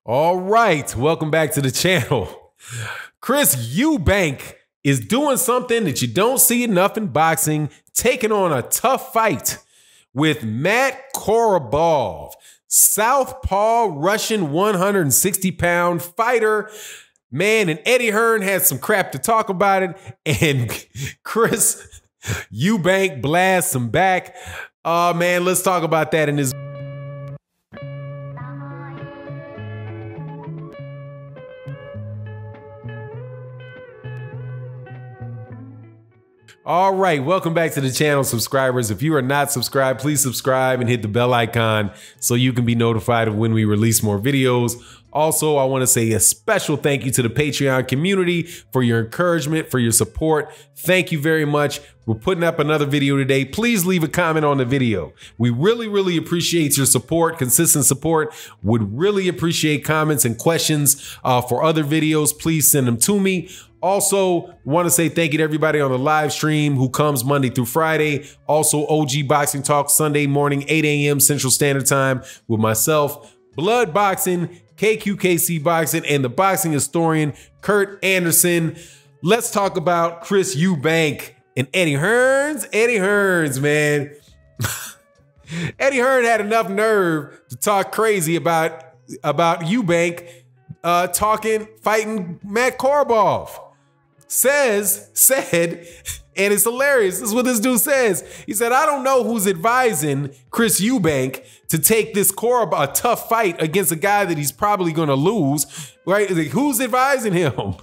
All right, welcome back to the channel. Chris Eubank is doing something that you don't see enough in boxing, taking on a tough fight with Matt Korobov, Southpaw Russian 160-pound fighter. Man, and Eddie Hearn had some crap to talk about it, and Chris Eubank blasts him back. Oh man, let's talk about that in this. All right, welcome back to the channel, subscribers. If you are not subscribed, please subscribe and hit the bell icon so you can be notified of when we release more videos. Also, I want to say a special thank you to the Patreon community for your encouragement, for your support. Thank you very much. We're putting up another video today. Please leave a comment on the video. We really appreciate your support, consistent support. Would really appreciate comments and questions for other videos. Please send them to me. Also, want to say thank you to everybody on the live stream who comes Monday through Friday. Also, OG Boxing Talk Sunday morning, 8 a.m. Central Standard Time with myself, Blood Boxing, KQKC Boxing, and the boxing historian, Kurt Anderson. Let's talk about Chris Eubank and Eddie Hearn. Eddie Hearn, man. Eddie Hearn had enough nerve to talk crazy about Eubank fighting Matt Korobov. Said, and it's hilarious. This is what this dude says. He said, I don't know who's advising Chris Eubank to take this a tough fight against a guy that he's probably going to lose, right? Like, who's advising him?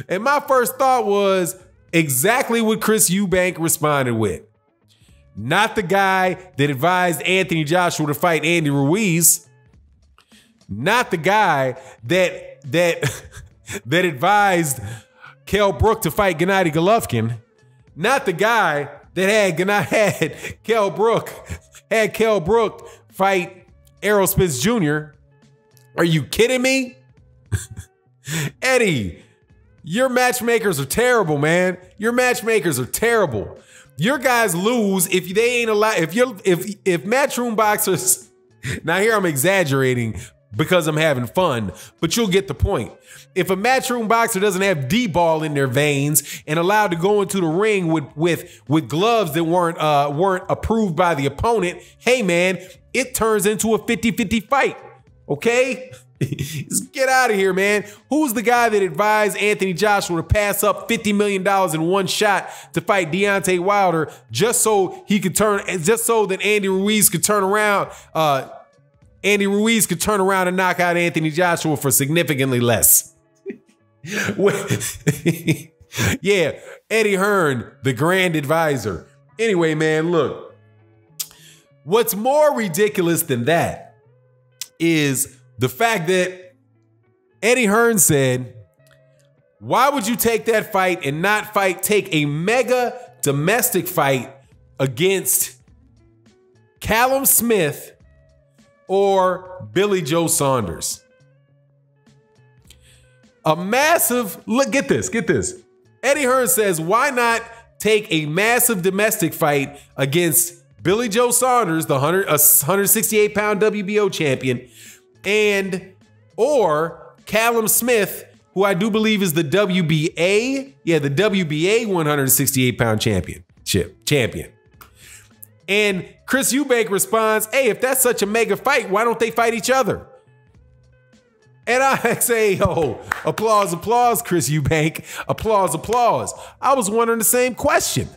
And my first thought was exactly what Chris Eubank responded with. Not the guy that advised Anthony Joshua to fight Andy Ruiz. Not the guy that advised Kell Brook to fight Gennady Golovkin. Not the guy that had Kell Brook fight Errol Spence Jr. Are you kidding me? Eddie, your matchmakers are terrible, man. Your matchmakers are terrible. Your guys lose if they ain't allowed. If matchroom boxers. Now here I'm exaggerating because I'm having fun, but you'll get the point. If a matchroom boxer doesn't have D-ball in their veins and allowed to go into the ring with gloves that weren't approved by the opponent, hey man, it turns into a 50-50 fight. Okay? Just get out of here, man. Who's the guy that advised Anthony Joshua to pass up $50 million in one shot to fight Deontay Wilder just so that Andy Ruiz could turn around? Andy Ruiz could turn around and knock out Anthony Joshua for significantly less. Yeah, Eddie Hearn, the grand advisor. Anyway, man, look. What's more ridiculous than that is the fact that Eddie Hearn said, why would you take that fight and not take a mega domestic fight against Callum Smith or Billy Joe Saunders? A massive, look, get this. Eddie Hearn says, why not take a massive domestic fight against Billy Joe Saunders, the 168-pound WBO champion, or Callum Smith, who I do believe is the WBA, the WBA 168-pound champion. And Chris Eubank responds, hey, if that's such a mega fight, why don't they fight each other? And I say, oh, applause, Chris Eubank. Applause. I was wondering the same question.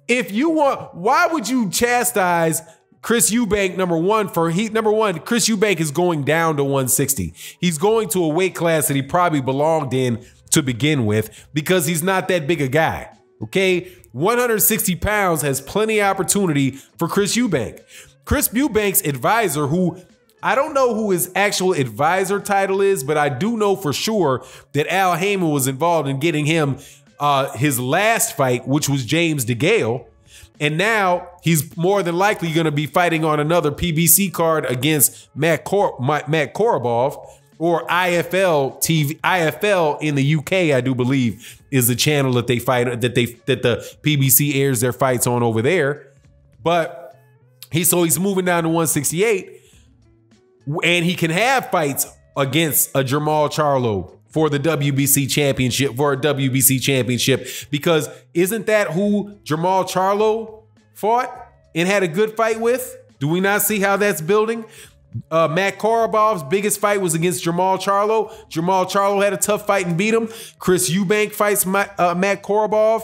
Why would you chastise Chris Eubank, number one, Chris Eubank is going down to 160. He's going to a weight class that he probably belonged in to begin with because he's not that big a guy, okay? 160 pounds has plenty of opportunity for Chris Eubank. Chris Eubank's advisor, who I don't know who his actual advisor title is, but I do know for sure that Al Heyman was involved in getting him his last fight, which was James DeGale. And now he's more than likely going to be fighting on another PBC card against Matt Korobov, or IFL TV. IFL in the UK, I do believe, is the channel that the PBC airs their fights on over there. But he's moving down to 168. And he can have fights against a Jermall Charlo for the WBC championship, for a WBC championship, because isn't that who Jermall Charlo fought and had a good fight with? Do we not see how that's building? Matt Korobov's biggest fight was against Jermall Charlo. Jermall Charlo had a tough fight and beat him. Chris Eubank fights Matt Korobov.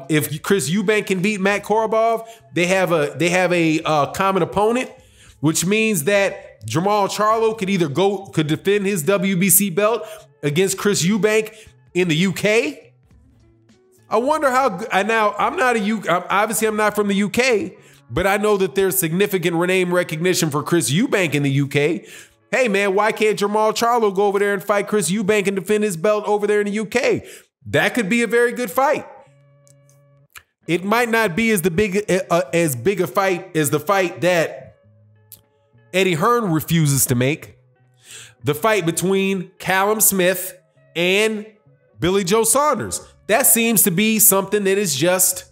If Chris Eubank can beat Matt Korobov, they have a common opponent, which means that Jermall Charlo could defend his WBC belt against Chris Eubank in the UK. I wonder how. Now I'm not from the UK, but I know that there's significant name recognition for Chris Eubank in the UK. Hey man, why can't Jermall Charlo go over there and fight Chris Eubank and defend his belt over there in the UK? That could be a very good fight. It might not be as big a fight as the fight that Eddie Hearn refuses to make. The fight between Callum Smith and Billy Joe Saunders. That seems to be something that is just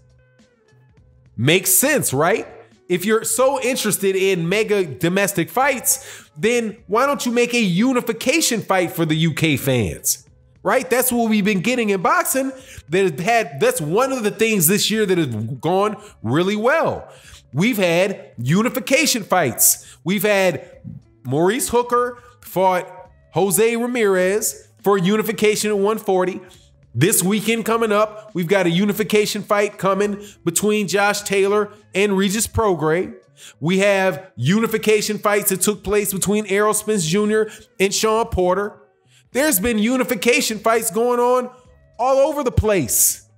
makes sense, right? If you're so interested in mega domestic fights, then why don't you make a unification fight for the UK fans? Right? That's what we've been getting in boxing. That's one of the things this year that has gone really well. We've had unification fights. We've had Maurice Hooker fought Jose Ramirez for unification at 140. This weekend coming up, we've got a unification fight coming between Josh Taylor and Regis Prograis. We have unification fights that took place between Errol Spence Jr. and Sean Porter. There's been unification fights going on all over the place.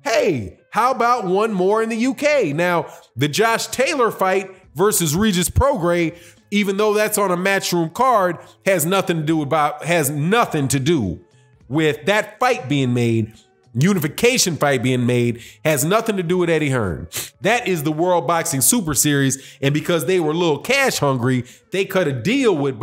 Hey, how about one more in the UK? Now, the Josh Taylor fight versus Regis Prograis, even though that's on a Matchroom card, has nothing to do with that fight being made. Unification fight being made has nothing to do with Eddie Hearn. That is the World Boxing Super Series, and because they were a little cash hungry, they cut a deal with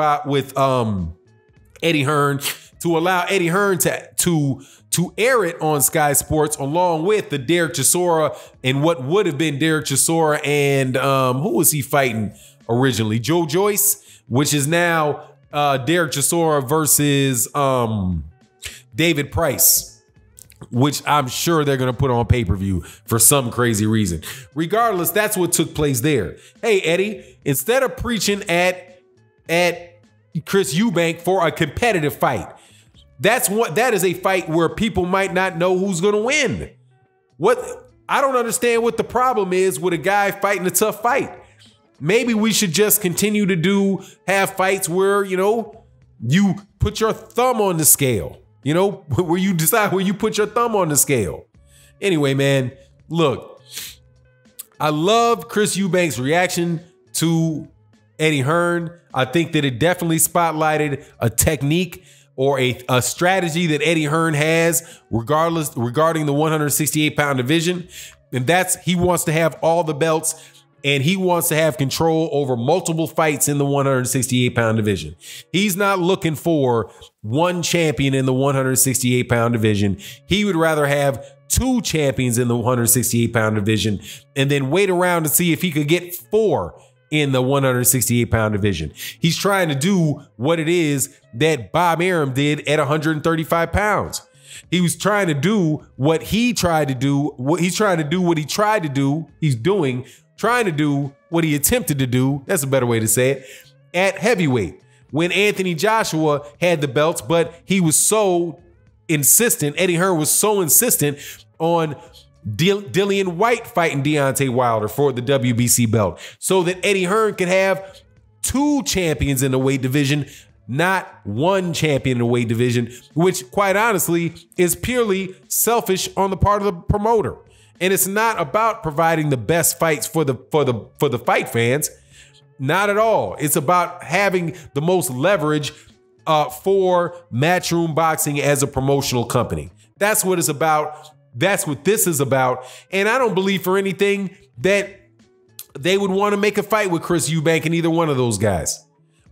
Eddie Hearn to allow Eddie Hearn to air it on Sky Sports along with the Derek Chisora and what would have been Derek Chisora and who was he fighting originally? Joe Joyce, which is now Derek Chisora versus David Price, which I'm sure they're going to put on pay-per-view for some crazy reason. Regardless, that's what took place there. Hey, Eddie, instead of preaching at Chris Eubank for a competitive fight, that is a fight where people might not know who's going to win. I don't understand what the problem is with a guy fighting a tough fight. Maybe we should just continue to have fights where, you put your thumb on the scale. Where you decide where you put your thumb on the scale. Anyway, man, look, I love Chris Eubank's reaction to Eddie Hearn. I think that it definitely spotlighted a technique or a strategy that Eddie Hearn has regarding the 168-pound division. And that's, he wants to have all the belts and he wants to have control over multiple fights in the 168-pound division. He's not looking for one champion in the 168-pound division. He would rather have two champions in the 168-pound division and then wait around to see if he could get four in the 168-pound division. He's trying to do what it is that Bob Arum did at 135 pounds. He was trying to do what he tried to do. Trying to do what he attempted to do. That's a better way to say it. At heavyweight, when Anthony Joshua had the belts, but he was so insistent. Eddie Hearn was so insistent on Dillian White fighting Deontay Wilder for the WBC belt so that Eddie Hearn could have two champions in the weight division, not one champion in the weight division, which quite honestly is purely selfish on the part of the promoter. And it's not about providing the best fights for the fight fans. Not at all. It's about having the most leverage for Matchroom Boxing as a promotional company. That's what it's about. That's what this is about. And I don't believe for anything that they would want to make a fight with Chris Eubank and either one of those guys.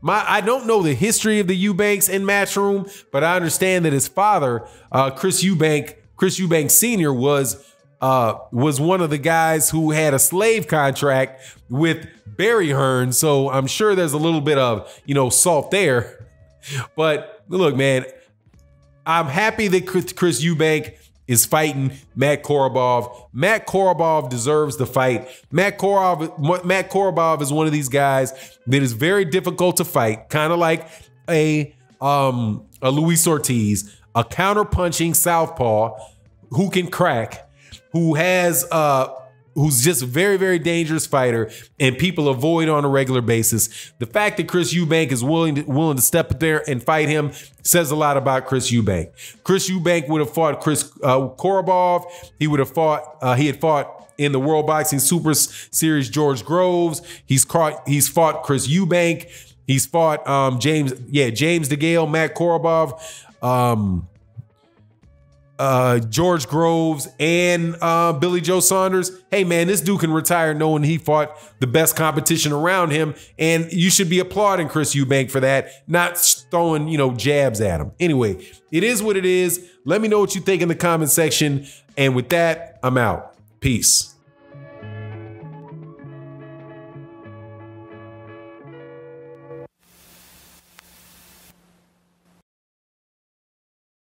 I don't know the history of the Eubanks in Matchroom, but I understand that his father, Chris Eubank Sr., was was one of the guys who had a slave contract with Barry Hearn. So I'm sure there's a little bit of, salt there. But look, man, I'm happy that Chris Eubank is fighting Matt Korobov. Matt Korobov deserves the fight. Matt Korobov is one of these guys that is very difficult to fight, kind of like a Luis Ortiz, a counter-punching southpaw who can crack, who's just a very, very dangerous fighter, and people avoid on a regular basis. The fact that Chris Eubank is willing to step up there and fight him says a lot about Chris Eubank. Chris Eubank would have fought Chris Korobov. He had fought in the World Boxing Super Series George Groves. He's fought Chris Eubank. He's fought James DeGale, Matt Korobov, George Groves, and Billy Joe Saunders. Hey man, this dude can retire knowing he fought the best competition around him, and you should be applauding Chris Eubank for that, not throwing jabs at him. Anyway, it is what it is. Let me know what you think in the comment section, and with that, I'm out. Peace.